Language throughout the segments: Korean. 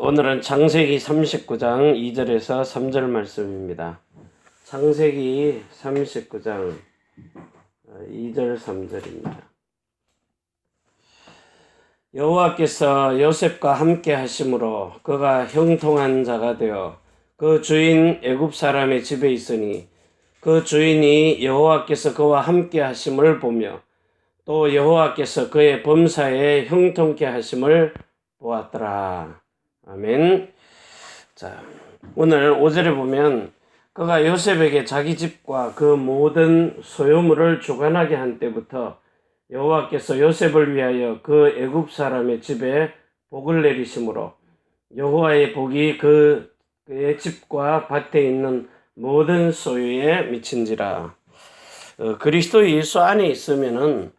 오늘은 창세기 39장 2절에서 3절 말씀입니다. 창세기 39장 2절 3절입니다. 여호와께서 요셉과 함께 하심으로 그가 형통한 자가 되어 그 주인 애굽 사람의 집에 있으니 그 주인이 여호와께서 그와 함께 하심을 보며 또 여호와께서 그의 범사에 형통케 하심을 보았더라. 아멘. 자, 오늘 5절에 보면 그가 요셉에게 자기 집과 그 모든 소유물을 주관하게 한 때부터 여호와께서 요셉을 위하여 그 애굽 사람의 집에 복을 내리심으로 여호와의 복이 그의 집과 밭에 있는 모든 소유에 미친지라. 그리스도 예수 안에 있으면은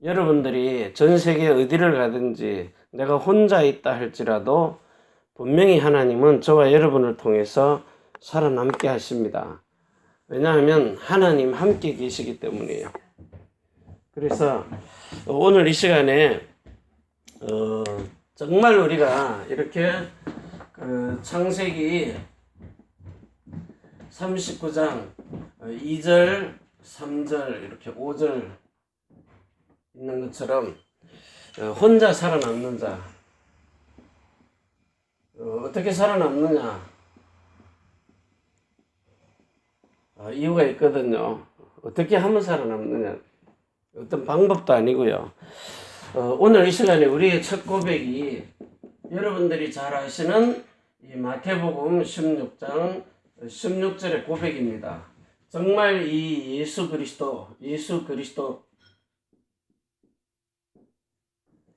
여러분들이 전 세계 어디를 가든지 내가 혼자 있다 할지라도 분명히 하나님은 저와 여러분을 통해서 살아남게 하십니다. 왜냐하면 하나님 함께 계시기 때문이에요. 그래서 오늘 이 시간에 정말 우리가 이렇게 창세기 39장 2절, 3절, 이렇게 5절 있는 것처럼 혼자 살아남는 자, 어떻게 살아남느냐? 이유가 있거든요. 어떻게 하면 살아남느냐? 어떤 방법도 아니고요. 오늘 이 시간에 우리의 첫 고백이 여러분들이 잘 아시는 이 마태복음 16장 16절의 고백입니다. 정말 이 예수 그리스도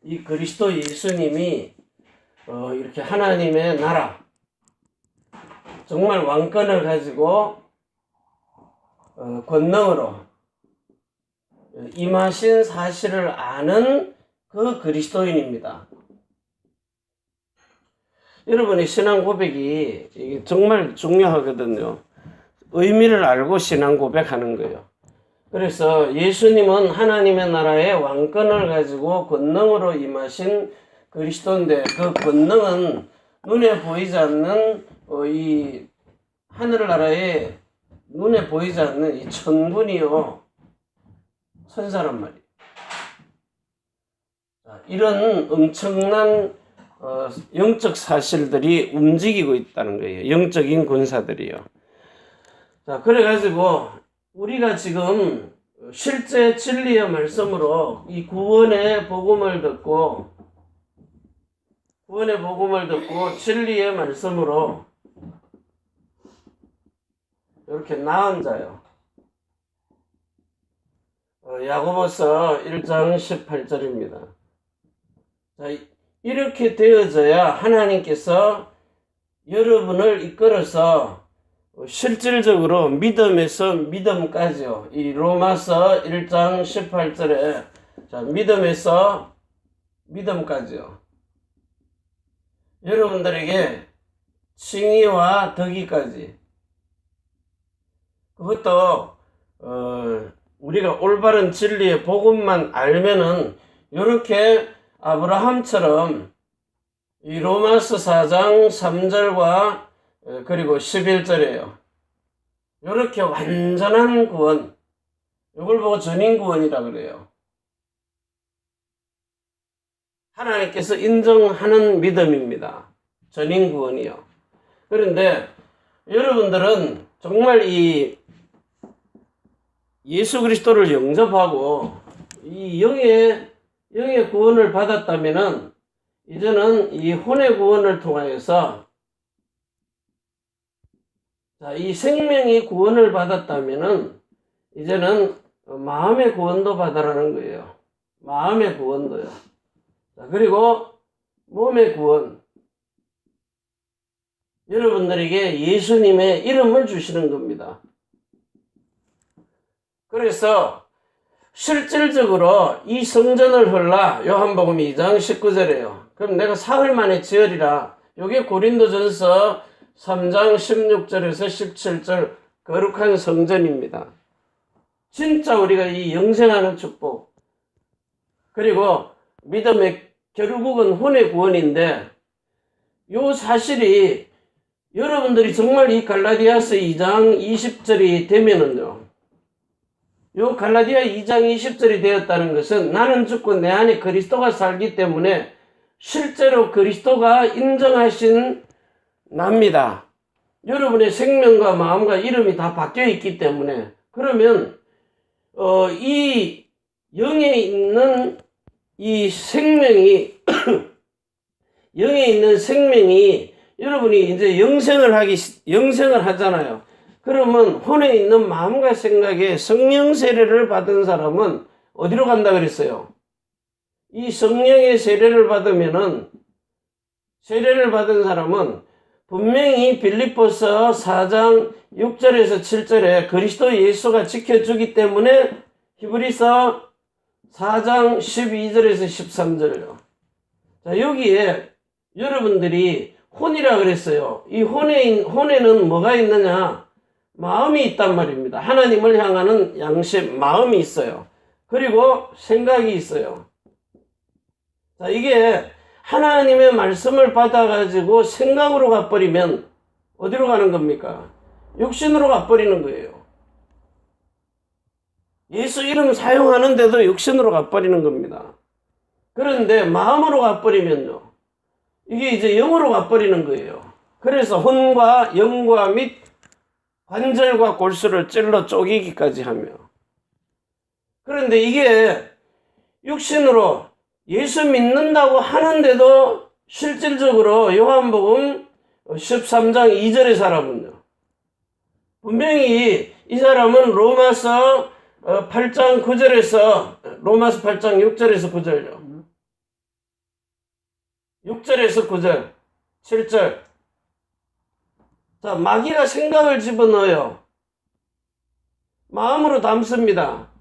이 그리스도 예수님이 이렇게 하나님의 나라, 정말 왕권을 가지고 권능으로 임하신 사실을 아는 그 그리스도인입니다. 여러분의 신앙 고백이 이게 정말 중요하거든요. 의미를 알고 신앙 고백하는 거예요. 그래서 예수님은 하나님의 나라의 왕권을 가지고 권능으로 임하신 그리스도인데, 그 권능은 눈에 보이지 않는 이 하늘나라에 눈에 보이지 않는 이 천군이요 천사란 말이에요. 이런 엄청난 영적 사실들이 움직이고 있다는 거예요. 영적인 군사들이요. 자, 그래가지고 우리가 지금 실제 진리의 말씀으로 이 구원의 복음을 듣고 진리의 말씀으로 이렇게 나은 자요. 야고보서 1장 18절입니다. 자, 이렇게 되어져야 하나님께서 여러분을 이끌어서 실질적으로 믿음에서 믿음까지요. 이 로마서 1장 18절에 자, 믿음에서 믿음까지요. 여러분들에게 칭의와 덕의까지. 그것도 우리가 올바른 진리의 복음만 알면은 이렇게 아브라함처럼 이 로마서 4장 3절과 그리고 11절이에요. 이렇게 완전한 구원, 이걸 보고 전인구원이라 그래요. 하나님께서 인정하는 믿음입니다. 전인구원이요. 그런데 여러분들은 정말 이 예수 그리스도를 영접하고 이 영의 구원을 받았다면은 이제는 이 혼의 구원을 통하여서 자, 이 생명이 구원을 받았다면은 이제는 마음의 구원도 받으라는 거예요. 마음의 구원도요. 자, 그리고 몸의 구원. 여러분들에게 예수님의 이름을 주시는 겁니다. 그래서 실질적으로 이 성전을 헐라 요한복음 2장 19절이에요. 그럼 내가 사흘 만에 지으리라. 요게 고린도전서 3장 16절에서 17절 거룩한 성전입니다. 진짜 우리가 이 영생하는 축복, 그리고 믿음의 결국은 혼의 구원인데, 요 사실이 여러분들이 정말 이 갈라디아서 2장 20절이 되면은요, 요 갈라디아 2장 20절이 되었다는 것은 나는 죽고 내 안에 그리스도가 살기 때문에 실제로 그리스도가 인정하신 납니다. 여러분의 생명과 마음과 이름이 다 바뀌어 있기 때문에, 그러면 이 영에 있는 이 생명이 영에 있는 생명이 여러분이 이제 영생을 하잖아요. 그러면 혼에 있는 마음과 생각에 성령 세례를 받은 사람은 어디로 간다 그랬어요? 이 성령의 세례를 받으면은, 세례를 받은 사람은 분명히 빌립보서 4장 6절에서 7절에 그리스도 예수가 지켜주기 때문에 히브리서 4장 12절에서 13절요. 자, 여기에 여러분들이 혼이라 그랬어요. 이 혼에는 뭐가 있느냐? 마음이 있단 말입니다. 하나님을 향하는 양심, 마음이 있어요. 그리고 생각이 있어요. 자, 이게 하나님의 말씀을 받아가지고 생각으로 가버리면 어디로 가는 겁니까? 육신으로 가버리는 거예요. 예수 이름 사용하는데도 육신으로 가버리는 겁니다. 그런데 마음으로 가버리면요, 이게 이제 영으로 가버리는 거예요. 그래서 혼과 영과 및 관절과 골수를 찔러 쪼개기까지 하며, 그런데 이게 육신으로 예수 믿는다고 하는데도 실질적으로 요한복음 13장 2절의 사람은요, 분명히 이 사람은 로마서 8장 9절에서 로마서 8장 6절에서 9절요. 6절에서 9절, 7절. 자, 마귀가 생각을 집어넣어요. 마음으로 담습니다.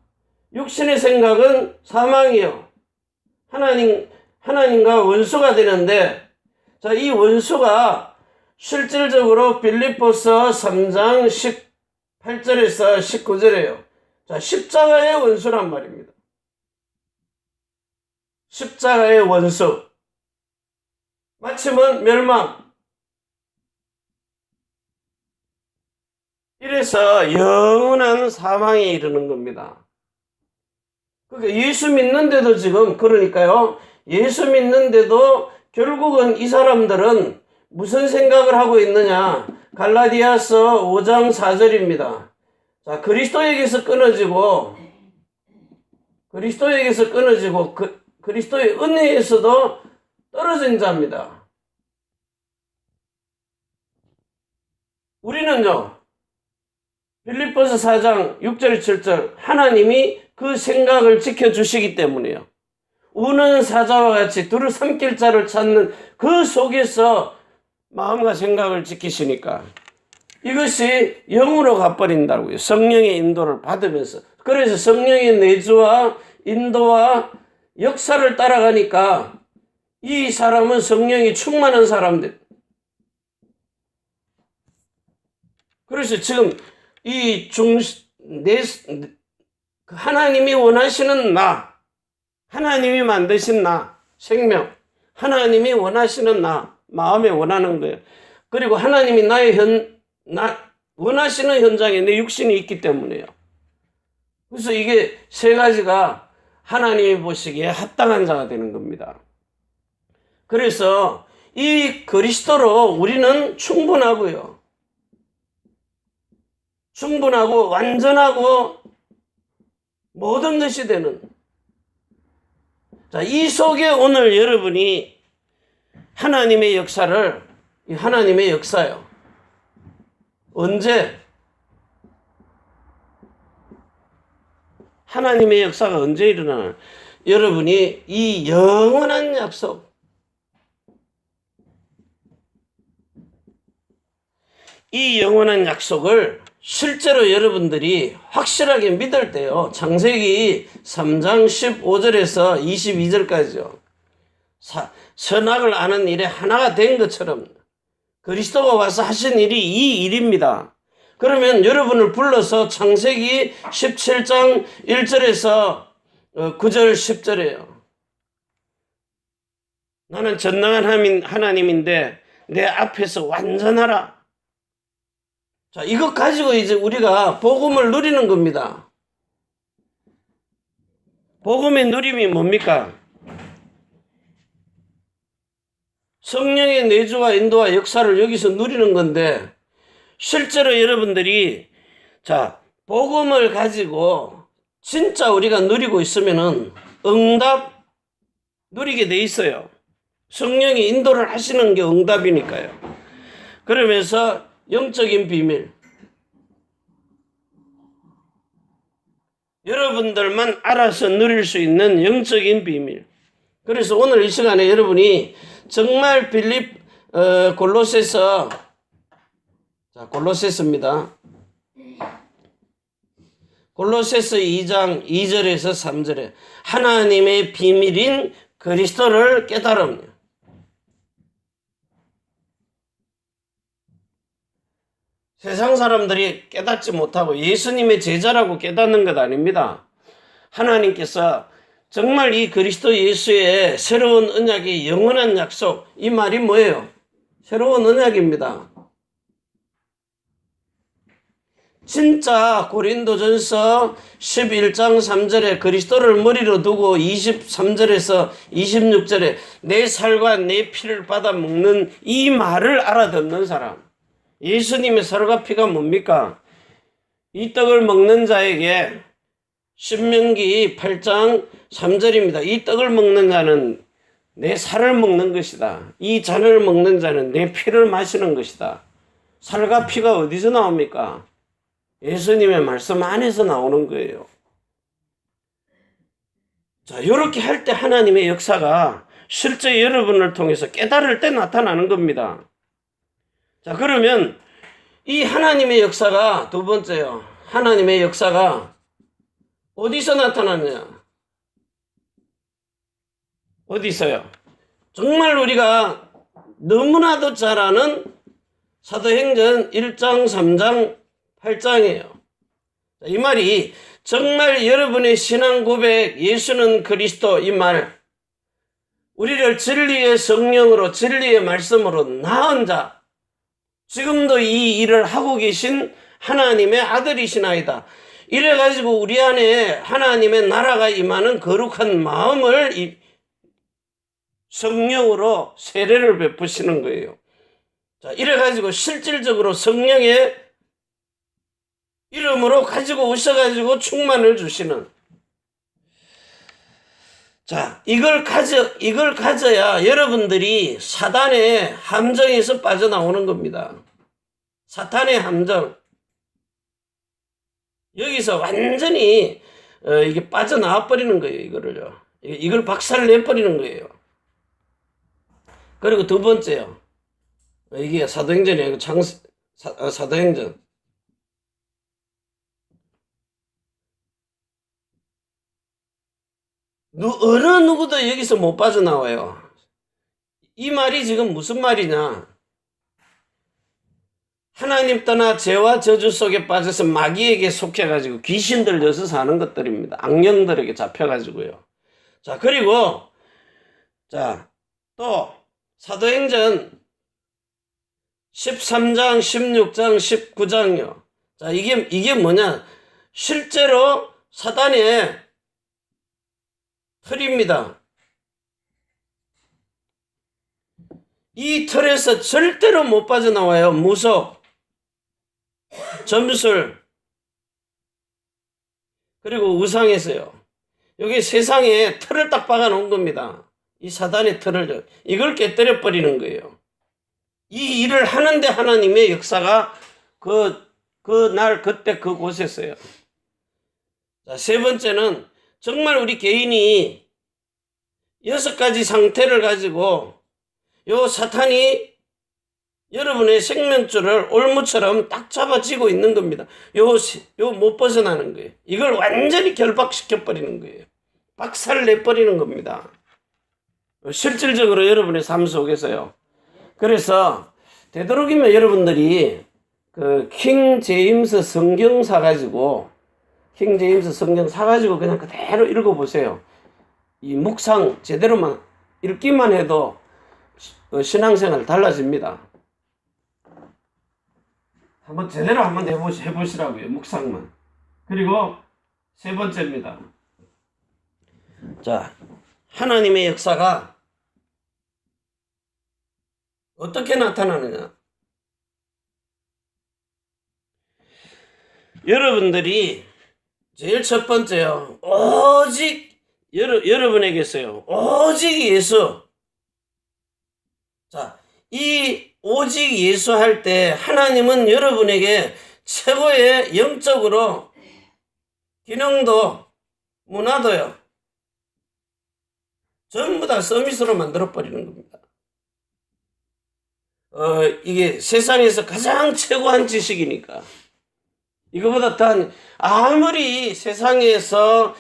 육신의 생각은 사망이요. 하나님과 원수가 되는데, 자, 이 원수가 실질적으로 빌립보서 3장 18절에서 19절이에요. 자, 십자가의 원수란 말입니다. 십자가의 원수. 마침은 멸망. 이래서 영원한 사망에 이르는 겁니다. 그러니까 예수 믿는데도 지금, 그러니까요, 예수 믿는데도 결국은 이 사람들은 무슨 생각을 하고 있느냐? 갈라디아서 5장 4절입니다. 자, 그리스도에게서 끊어지고 그리스도의 은혜에서도 떨어진 자입니다. 우리는요, 빌립보서 4장 6절 7절, 하나님이 그 생각을 지켜주시기 때문에요. 우는 사자와 같이 두루 삼킬 자를 찾는 그 속에서 마음과 생각을 지키시니까 이것이 영으로 가버린다고요. 성령의 인도를 받으면서. 그래서 성령의 내주와 인도와 역사를 따라가니까 이 사람은 성령이 충만한 사람들. 그래서 지금 하나님이 원하시는 나, 하나님이 만드신 나, 생명, 하나님이 원하시는 나, 마음에 원하는 거예요. 그리고 하나님이 원하시는 현장에 내 육신이 있기 때문에요. 그래서 이게 세 가지가 하나님이 보시기에 합당한 자가 되는 겁니다. 그래서 이 그리스도로 우리는 충분하고요. 충분하고 완전하고 모든 것이 되는. 자, 이 속에 오늘 여러분이 하나님의 역사요. 언제? 하나님의 역사가 언제 일어나나? 여러분이 이 영원한 약속, 이 영원한 약속을 실제로 여러분들이 확실하게 믿을 때요. 창세기 3장 15절에서 22절까지요. 선악을 아는 일에 하나가 된 것처럼 그리스도가 와서 하신 일이 이 일입니다. 그러면 여러분을 불러서 창세기 17장 1절에서 9절 10절이에요. 나는 전능한 하나님인데 내 앞에서 완전하라. 자, 이것 가지고 이제 우리가 복음을 누리는 겁니다. 복음의 누림이 뭡니까? 성령의 내주와 인도와 역사를 여기서 누리는 건데, 실제로 여러분들이 자, 복음을 가지고 진짜 우리가 누리고 있으면은 응답 누리게 돼 있어요. 성령이 인도를 하시는 게 응답이니까요. 그러면서 영적인 비밀, 여러분들만 알아서 누릴 수 있는 영적인 비밀. 그래서 오늘 이 시간에 여러분이 정말 골로새서, 자, 골로새서입니다. 골로새서 2장 2절에서 3절에 하나님의 비밀인 그리스도를 깨달음요. 세상 사람들이 깨닫지 못하고 예수님의 제자라고 깨닫는 것 아닙니다. 하나님께서 정말 이 그리스도 예수의 새로운 언약의 영원한 약속, 이 말이 뭐예요? 새로운 언약입니다. 진짜 고린도전서 11장 3절에 그리스도를 머리로 두고 23절에서 26절에 내 살과 내 피를 받아 먹는 이 말을 알아듣는 사람, 예수님의 살과 피가 뭡니까? 이 떡을 먹는 자에게 신명기 8장 3절입니다. 이 떡을 먹는 자는 내 살을 먹는 것이다. 이 잔을 먹는 자는 내 피를 마시는 것이다. 살과 피가 어디서 나옵니까? 예수님의 말씀 안에서 나오는 거예요. 자, 이렇게 할 때 하나님의 역사가 실제 여러분을 통해서 깨달을 때 나타나는 겁니다. 자, 그러면 이 하나님의 역사가 두 번째요. 하나님의 역사가 어디서 나타났냐? 어디서요? 정말 우리가 너무나도 잘 아는 사도행전 1장, 3장, 8장이에요. 이 말이 정말 여러분의 신앙 고백, 예수는 그리스도, 이 말, 우리를 진리의 성령으로, 진리의 말씀으로 낳은 자, 지금도 이 일을 하고 계신 하나님의 아들이시나이다. 이래가지고 우리 안에 하나님의 나라가 임하는 거룩한 마음을 성령으로 세례를 베푸시는 거예요. 자, 이래가지고 실질적으로 성령의 이름으로 가지고 오셔가지고 충만을 주시는. 자, 이걸 가져야 여러분들이 사단의 함정에서 빠져나오는 겁니다. 사탄의 함정. 여기서 완전히 이게 빠져나와 버리는 거예요, 이거를요. 이걸 박살을 내버리는 거예요. 그리고 두 번째요. 이게 사도행전이에요. 사도행전. 어느 누구도 여기서 못 빠져나와요. 이 말이 지금 무슨 말이냐? 하나님 떠나 죄와 저주 속에 빠져서 마귀에게 속해가지고 귀신 들려서 사는 것들입니다. 악령들에게 잡혀가지고요. 자, 그리고 자, 또 사도행전 13장, 16장, 19장요. 자, 이게 뭐냐? 실제로 사단의 틀입니다. 이 틀에서 절대로 못 빠져나와요. 무속, 점술, 그리고 우상에서요. 여기 세상에 틀을 딱 박아 놓은 겁니다. 이 사단의 틀을, 이걸 깨뜨려 버리는 거예요. 이 일을 하는데 하나님의 역사가 그날, 그때, 그곳에서요. 자, 세 번째는 정말 우리 개인이 6가지 상태를 가지고 요 사탄이 여러분의 생명줄을 올무처럼 딱 잡아쥐고 있는 겁니다. 요 못 벗어나는 거예요. 이걸 완전히 결박시켜버리는 거예요. 박살 내버리는 겁니다. 실질적으로 여러분의 삶 속에서요. 그래서 되도록이면 여러분들이 그 킹 제임스 성경 사가지고 그냥 그대로 읽어보세요. 이 묵상 제대로만 읽기만 해도 신앙생활 달라집니다. 한번 제대로 한번 해보시라고요. 묵상만. 그리고 세 번째입니다. 자, 하나님의 역사가 어떻게 나타나느냐? 여러분들이 제일 첫 번째요. 오직 여러분에게서요. 오직 예수. 자, 이 오직 예수 할 때 하나님은 여러분에게 최고의 영적으로 기능도 문화도요. 전부 다 서비스로 만들어 버리는 겁니다. 이게 세상에서 가장 최고한 지식이니까. 이거보다 단 아무리 세상에서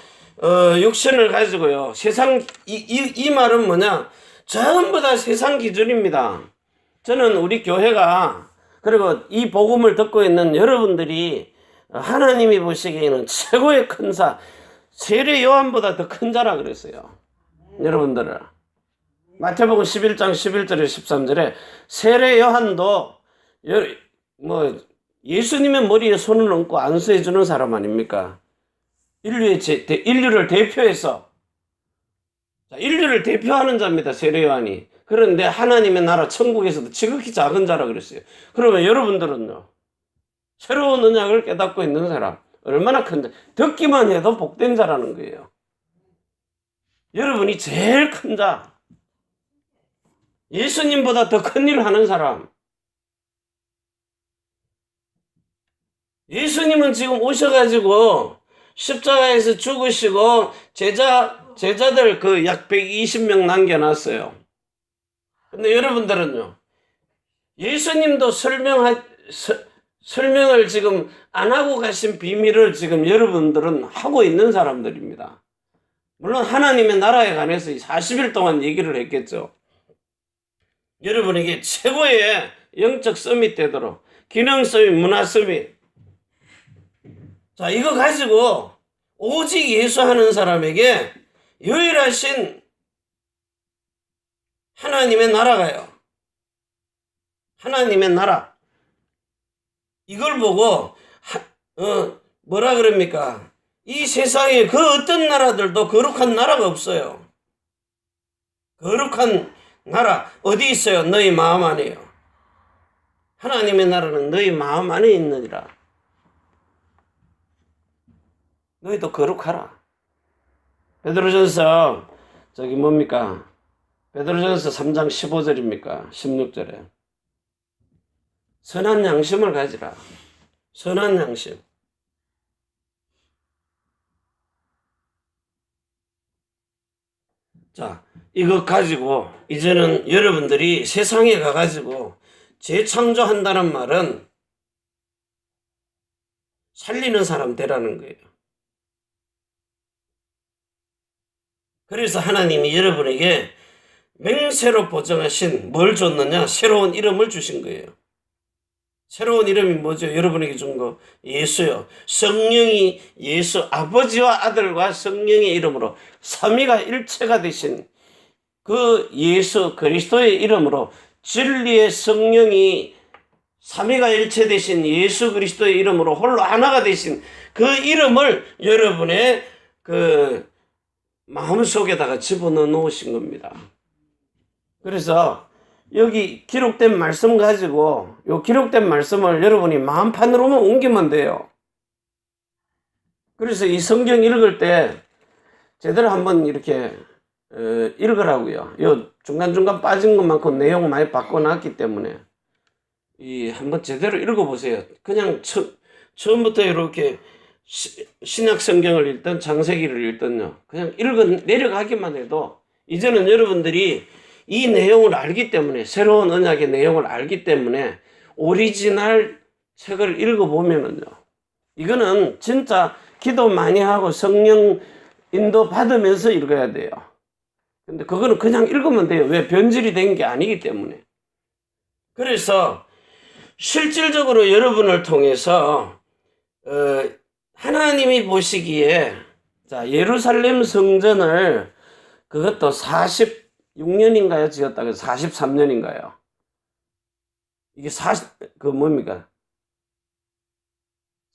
육신을 가지고요. 세상 이 말은 뭐냐? 전부 다 세상 기준입니다. 저는 우리 교회가 그리고 이 복음을 듣고 있는 여러분들이 하나님이 보시기에는 최고의 큰 자, 세례 요한보다 더 큰 자라 그랬어요. 여러분들은 마태복음 11장 11절에 13절에 세례 요한도 예수님의 머리에 손을 얹고 안수해 주는 사람 아닙니까? 인류를 대표해서 인류를 대표하는 자입니다. 세례 요한이. 그런데 하나님의 나라 천국에서도 지극히 작은 자라 그랬어요. 그러면 여러분들은요. 새로운 언약을 깨닫고 있는 사람 얼마나 큰 자, 듣기만 해도 복된 자라는 거예요. 여러분이 제일 큰 자, 예수님보다 더 큰 일을 하는 사람. 예수님은 지금 오셔가지고 십자가에서 죽으시고 제자들 그 약 120명 남겨놨어요. 근데 여러분들은요, 예수님도 설명을 지금 안 하고 가신 비밀을 지금 여러분들은 하고 있는 사람들입니다. 물론 하나님의 나라에 관해서 40일 동안 얘기를 했겠죠. 여러분에게 최고의 영적 서밋 되도록 기능 서밋, 문화 서밋. 자, 이거 가지고 오직 예수 하는 사람에게 유일하신 하나님의 나라가요. 하나님의 나라. 이걸 보고 뭐라 그럽니까? 이 세상에 그 어떤 나라들도 거룩한 나라가 없어요. 거룩한 나라 어디 있어요? 너희 마음 안에요. 하나님의 나라는 너희 마음 안에 있느니라. 너희도 거룩하라. 베드로전서 뭡니까? 베드로전서 3장 15절입니까? 16절에 선한 양심을 가지라. 선한 양심. 자, 이거 가지고 이제는 여러분들이 세상에 가가지고 재창조한다는 말은 살리는 사람 되라는 거예요. 그래서 하나님이 여러분에게 맹세로 보정하신 뭘 줬느냐? 새로운 이름을 주신 거예요. 새로운 이름이 뭐죠? 여러분에게 준 거 예수요. 성령이 예수, 아버지와 아들과 성령의 이름으로 삼위가 일체가 되신 그 예수 그리스도의 이름으로 진리의 성령이 삼위가 일체 되신 예수 그리스도의 이름으로 홀로 하나가 되신 그 이름을 여러분의 그 마음속에다가 집어넣어 놓으신 겁니다. 그래서 여기 기록된 말씀 가지고 요 기록된 말씀을 여러분이 마음판으로만 옮기면 돼요. 그래서 이 성경 읽을 때 제대로 한번 이렇게 읽으라고요. 요 중간중간 빠진 것만큼 내용 많이 바꿔놨기 때문에 한번 제대로 읽어보세요. 그냥 처음부터 이렇게 신약 성경을 읽든 창세기를 읽든요. 그냥 내려가기만 해도 이제는 여러분들이 이 내용을 알기 때문에 새로운 언약의 내용을 알기 때문에 오리지널 책을 읽어보면은요. 이거는 진짜 기도 많이 하고 성령 인도 받으면서 읽어야 돼요. 근데 그거는 그냥 읽으면 돼요. 왜? 변질이 된 게 아니기 때문에. 그래서 실질적으로 여러분을 통해서 하나님이 보시기에 자 예루살렘 성전을 그것도 46년인가요? 지었다 그래서 43년인가요? 이게 뭡니까?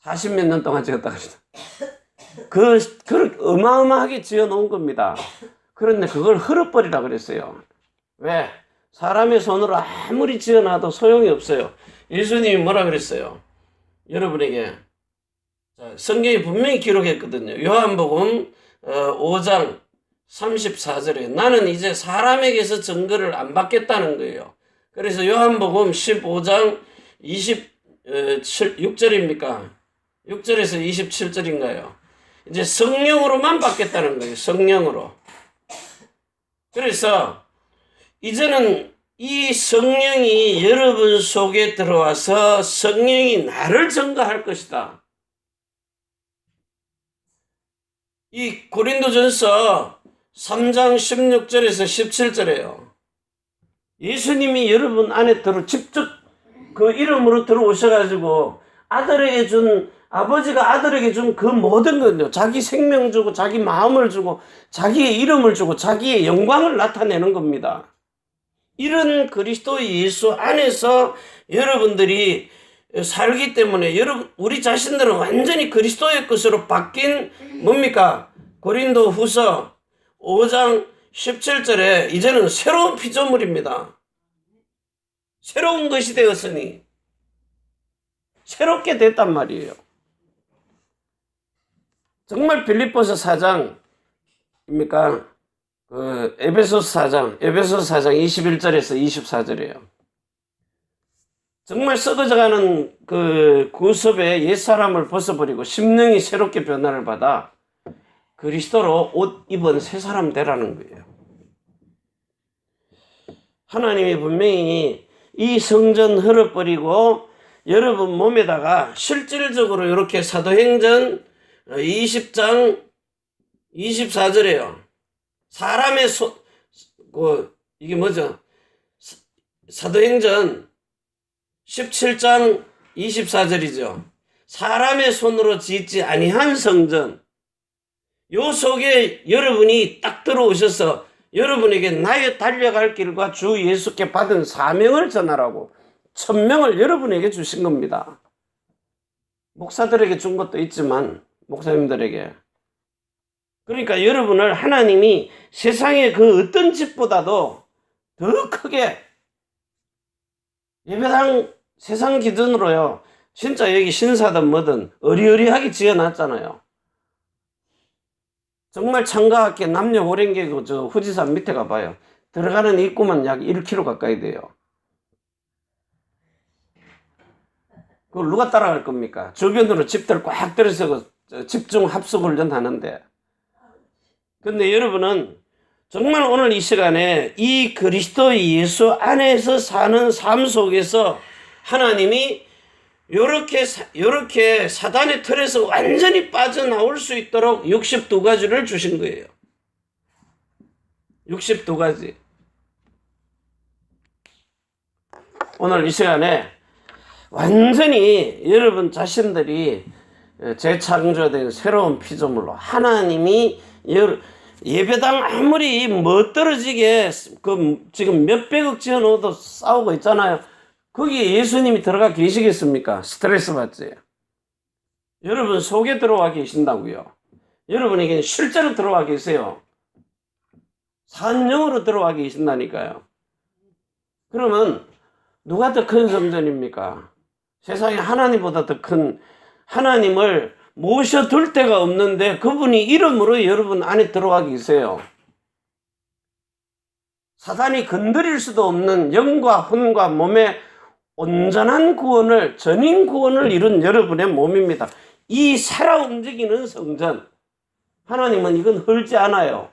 40몇 년 동안 지었다 그러죠. 그걸 어마어마하게 지어 놓은 겁니다. 그런데 그걸 헐어버리라 그랬어요. 왜? 사람의 손으로 아무리 지어놔도 소용이 없어요. 예수님이 뭐라 그랬어요? 여러분에게 성경이 분명히 기록했거든요. 요한복음 5장 34절에 나는 이제 사람에게서 증거를 안 받겠다는 거예요. 그래서 요한복음 15장 26절입니까? 6절에서 27절인가요? 이제 성령으로만 받겠다는 거예요. 성령으로. 그래서 이제는 이 성령이 여러분 속에 들어와서 성령이 나를 증거할 것이다. 이 고린도전서 3장 16절에서 17절에요. 예수님이 여러분 안에 직접 그 이름으로 들어오셔가지고 아버지가 아들에게 준 그 모든 건요. 자기 생명 주고, 자기 마음을 주고, 자기의 이름을 주고, 자기의 영광을 나타내는 겁니다. 이런 그리스도 예수 안에서 여러분들이 살기 때문에 우리 자신들은 완전히 그리스도의 것으로 바뀐 뭡니까? 고린도 후서 5장 17절에 이제는 새로운 피조물입니다. 새로운 것이 되었으니 새롭게 됐단 말이에요. 정말 빌립보서 4장입니까? 에베소서 4장 21절에서 24절이에요. 정말 썩어져가는 그 구습의 옛사람을 벗어버리고 심령이 새롭게 변화를 받아 그리스도로 옷 입은 새 사람 되라는 거예요. 하나님이 분명히 이 성전 헐어버리고 여러분 몸에다가 실질적으로 이렇게 사도행전 20장 24절에요. 사람의 이게 뭐죠? 사도행전 17장 24절이죠. 사람의 손으로 짓지 아니한 성전. 요 속에 여러분이 딱 들어오셔서 여러분에게 나의 달려갈 길과 주 예수께 받은 사명을 전하라고 천명을 여러분에게 주신 겁니다. 목사들에게 준 것도 있지만 목사님들에게. 그러니까 여러분을 하나님이 세상의 그 어떤 집보다도 더 크게 예배당 세상 기준으로요. 진짜 여기 신사든 뭐든 어리어리하게 지어놨잖아요. 정말 창가학계 남녀 호랭개고 저 후지산 밑에 가봐요. 들어가는 입구만 약 1km 가까이 돼요. 그걸 누가 따라갈 겁니까? 주변으로 집들 꽉 들어서 집중 합숙 훈련 하는데. 근데 여러분은 정말 오늘 이 시간에 이 그리스도 예수 안에서 사는 삶 속에서 하나님이 요렇게 사단의 틀에서 완전히 빠져나올 수 있도록 62가지를 주신 거예요. 62가지. 오늘 이 시간에 완전히 여러분 자신들이 재창조된 새로운 피조물로 하나님이 예배당 아무리 멋들어지게 지금 몇백억 지어놓아도 싸우고 있잖아요. 거기에 예수님이 들어가 계시겠습니까? 스트레스 받지. 여러분 속에 들어와 계신다고요. 여러분에게는 실제로 들어와 계세요. 산영으로 들어와 계신다니까요. 그러면 누가 더 큰 성전입니까? 세상에 하나님보다 더 큰 하나님을 모셔둘 데가 없는데 그분이 이름으로 여러분 안에 들어와 계세요. 사단이 건드릴 수도 없는 영과 혼과 몸의 온전한 구원을, 전인 구원을 이룬 여러분의 몸입니다. 이 살아 움직이는 성전. 하나님은 이건 헐지 않아요.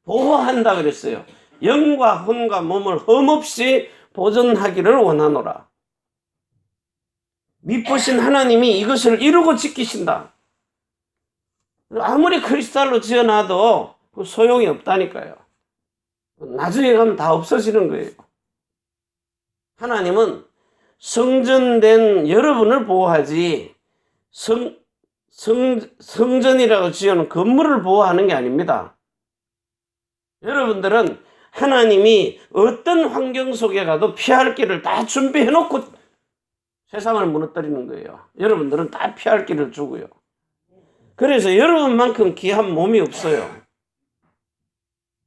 보호한다 그랬어요. 영과 혼과 몸을 흠없이 보존하기를 원하노라. 미쁘신 하나님이 이것을 이루고 지키신다. 아무리 크리스탈로 지어놔도 소용이 없다니까요. 나중에 가면 다 없어지는 거예요. 하나님은 성전된 여러분을 보호하지 성전이라고 지어놓은 건물을 보호하는 게 아닙니다. 여러분들은 하나님이 어떤 환경 속에 가도 피할 길을 다 준비해놓고 세상을 무너뜨리는 거예요. 여러분들은 다 피할 길을 주고요. 그래서 여러분만큼 귀한 몸이 없어요.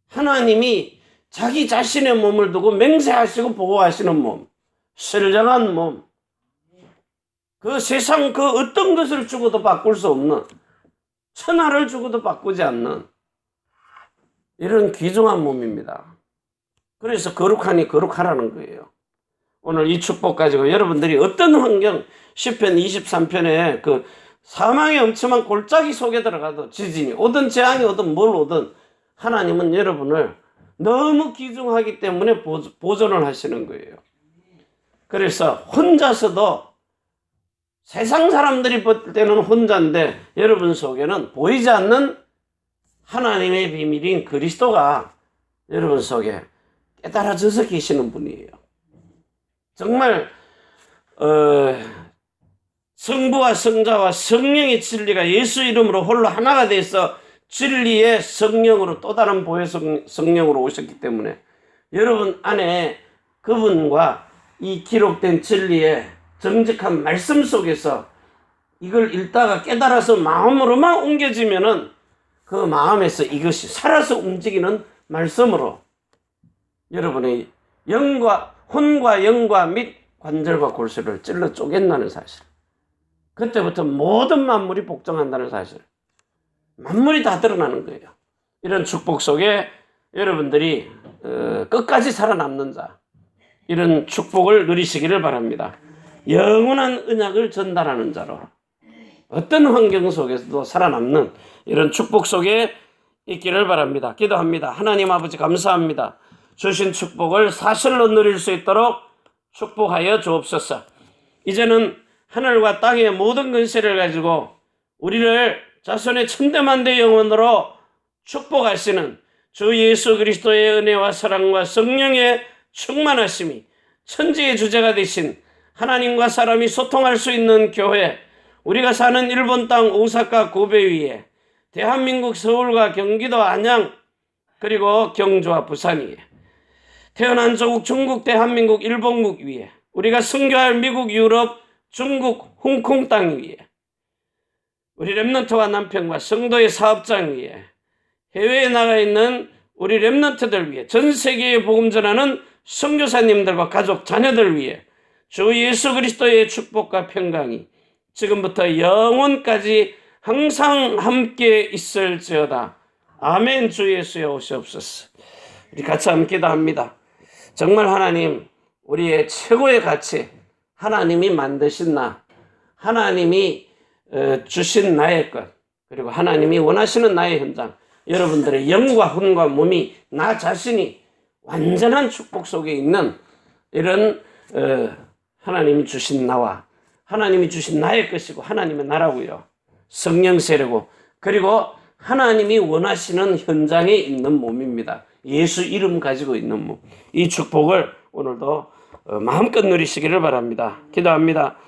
하나님이 자기 자신의 몸을 두고 맹세하시고 보호하시는 몸, 신령한 몸, 그 세상 그 어떤 것을 주고도 바꿀 수 없는, 천하를 주고도 바꾸지 않는 이런 귀중한 몸입니다. 그래서 거룩하니 거룩하라는 거예요. 오늘 이 축복 가지고 여러분들이 어떤 환경, 시편 23편에 그 사망의 엄청난 골짜기 속에 들어가도 지진이 오든 재앙이 오든 뭘 오든 하나님은 여러분을 너무 귀중하기 때문에 보존을 하시는 거예요. 그래서 혼자서도 세상 사람들이 볼 때는 혼자인데 여러분 속에는 보이지 않는 하나님의 비밀인 그리스도가 여러분 속에 깨달아져서 계시는 분이에요. 정말 성부와 성자와 성령의 진리가 예수 이름으로 홀로 하나가 돼서 진리의 성령으로 또 다른 보혜 성령으로 오셨기 때문에 여러분 안에 그분과 이 기록된 진리의 정직한 말씀 속에서 이걸 읽다가 깨달아서 마음으로만 옮겨지면은 그 마음에서 이것이 살아서 움직이는 말씀으로 여러분의 혼과 영과 및 관절과 골수를 찔러 쪼갠다는 사실. 그때부터 모든 만물이 복종한다는 사실. 만물이 다 드러나는 거예요. 이런 축복 속에 여러분들이 끝까지 살아남는 자, 이런 축복을 누리시기를 바랍니다. 영원한 언약을 전달하는 자로 어떤 환경 속에서도 살아남는 이런 축복 속에 있기를 바랍니다. 기도합니다. 하나님 아버지 감사합니다. 주신 축복을 사실로 누릴 수 있도록 축복하여 주옵소서. 이제는 하늘과 땅의 모든 근세를 가지고 우리를 자손의 천대만대 영혼으로 축복하시는 주 예수 그리스도의 은혜와 사랑과 성령의 충만하심이 천지의 주제가 되신 하나님과 사람이 소통할 수 있는 교회, 우리가 사는 일본 땅 오사카 고베 위에, 대한민국 서울과 경기도 안양, 그리고 경주와 부산 위에, 태어난 조국 중국, 대한민국, 일본국 위에, 우리가 선교할 미국, 유럽, 중국, 홍콩 땅 위에, 우리 렘넌트와 남편과 성도의 사업장 위에, 해외에 나가 있는 우리 렘넌트들 위에, 전 세계에 복음 전하는 선교사님들과 가족, 자녀들 위에 주 예수 그리스도의 축복과 평강이 지금부터 영원까지 항상 함께 있을지어다. 아멘. 주 예수여 오시옵소서. 우리 같이 함께 기도합니다. 정말 하나님, 우리의 최고의 가치, 하나님이 만드신 나, 하나님이 주신 나의 것, 그리고 하나님이 원하시는 나의 현장, 여러분들의 영과 혼과 몸이, 나 자신이 완전한 축복 속에 있는 이런 하나님이 주신 나와 하나님이 주신 나의 것이고 하나님의 나라고요. 성령 세례고, 그리고 하나님이 원하시는 현장에 있는 몸입니다. 예수 이름 가지고 있는 몸. 이 축복을 오늘도 마음껏 누리시기를 바랍니다. 기도합니다.